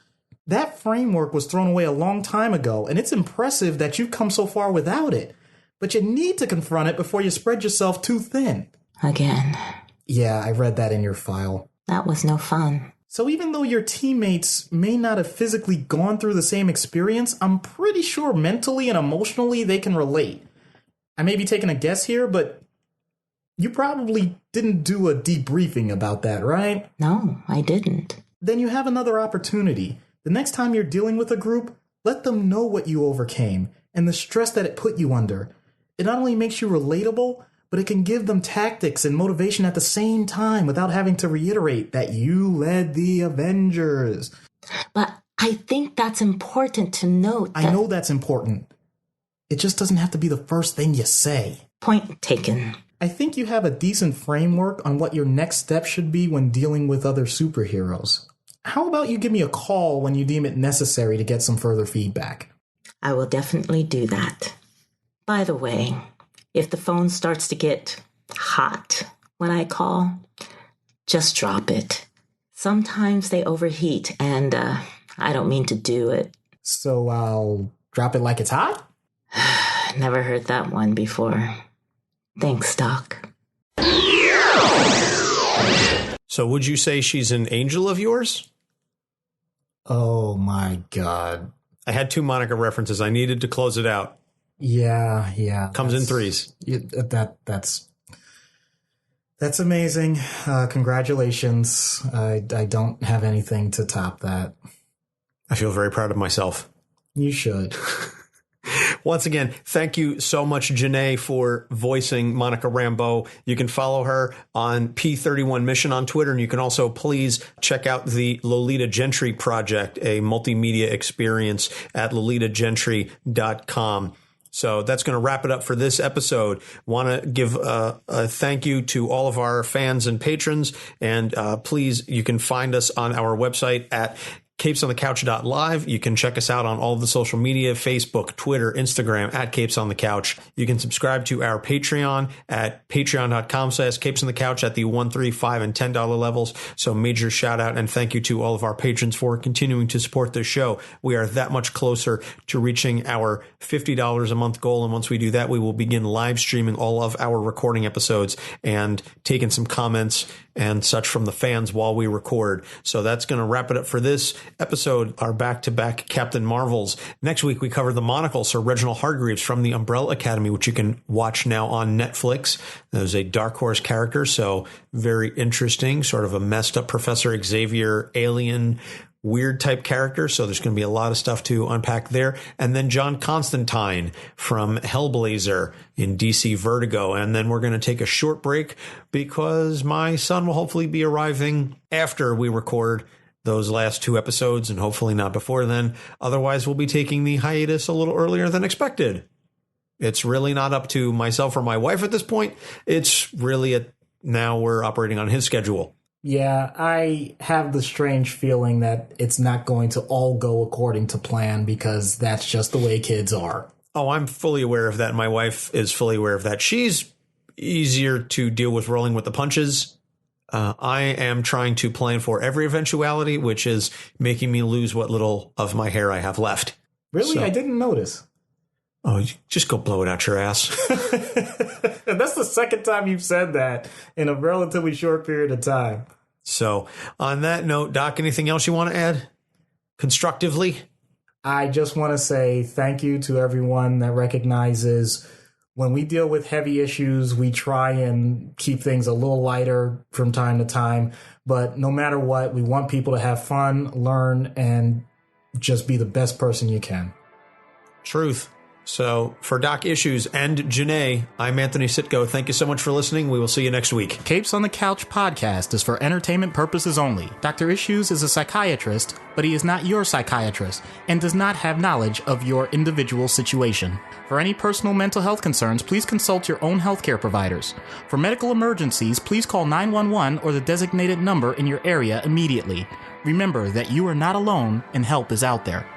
That framework was thrown away a long time ago, and it's impressive that you've come so far without it. But you need to confront it before you spread yourself too thin.
Again.
Yeah, I read that in your file.
That was no fun.
So even though your teammates may not have physically gone through the same experience, I'm pretty sure mentally and emotionally they can relate. I may be taking a guess here, but you probably didn't do a debriefing about that, right?
No, I didn't.
Then you have another opportunity. The next time you're dealing with a group, let them know what you overcame and the stress that it put you under. It not only makes you relatable, but it can give them tactics and motivation at the same time without having to reiterate that you led the Avengers.
But I think that's important to note.
I know that's important. It just doesn't have to be the first thing you say.
Point taken.
I think you have a decent framework on what your next step should be when dealing with other superheroes. How about you give me a call when you deem it necessary to get some further feedback?
I will definitely do that. By the way, if the phone starts to get hot when I call, just drop it. Sometimes they overheat, and I don't mean to do it.
So I'll drop it like it's hot?
Never heard that one before. Thanks, Doc.
So would you say she's an angel of yours?
Oh my God.
I had 2 Monica references. I needed to close it out.
Yeah.
Comes in 3s.
That's amazing. Congratulations. I don't have anything to top that.
I feel very proud of myself.
You should.
Once again, thank you so much, Jeanne, for voicing Monica Rambeau. You can follow her on P31 Mission on Twitter, and you can also please check out the Lolita Gentry Project, a multimedia experience at lolitajentry.com. So that's going to wrap it up for this episode. Want to give a thank you to all of our fans and patrons. And please, you can find us on our website at capesonthecouch.live. You can check us out on all of the social media, Facebook, Twitter, Instagram, at Capes on the Couch. You can subscribe to our Patreon at patreon.com/capesonthecouch at the $1, $3, $5, and $10 levels. So major shout out and thank you to all of our patrons for continuing to support this show. We are that much closer to reaching our $50 a month goal. And once we do that, we will begin live streaming all of our recording episodes and taking some comments and such from the fans while we record. So that's going to wrap it up for this episode, our back-to-back Captain Marvels. Next week, we cover the monocle, Sir Reginald Hargreaves from the Umbrella Academy, which you can watch now on Netflix. There's a Dark Horse character, so very interesting, sort of a messed up Professor Xavier alien weird type character. So there's going to be a lot of stuff to unpack there. And then John Constantine from Hellblazer in DC Vertigo. And then we're going to take a short break because my son will hopefully be arriving after we record those last 2 episodes and hopefully not before then. Otherwise, we'll be taking the hiatus a little earlier than expected. It's really not up to myself or my wife at this point. It's really now we're operating on his schedule.
Yeah, I have the strange feeling that it's not going to all go according to plan because that's just the way kids are.
Oh, I'm fully aware of that. My wife is fully aware of that. She's easier to deal with rolling with the punches. I am trying to plan for every eventuality, which is making me lose what little of my hair I have left.
Really? So, I didn't notice.
Oh, just go blow it out your ass.
That's the second time you've said that in a relatively short period of time.
So on that note, Doc, anything else you want to add constructively?
I just want to say thank you to everyone that recognizes when we deal with heavy issues, we try and keep things a little lighter from time to time. But no matter what, we want people to have fun, learn, and just be the best person you can.
Truth. So for Doc Issues and Jeanne, I'm Anthony Sitko. Thank you so much for listening. We will see you next week.
Capes on the Couch podcast is for entertainment purposes only. Dr. Issues is a psychiatrist, but he is not your psychiatrist and does not have knowledge of your individual situation. For any personal mental health concerns, please consult your own healthcare providers. For medical emergencies, please call 911 or the designated number in your area immediately. Remember that you are not alone and help is out there.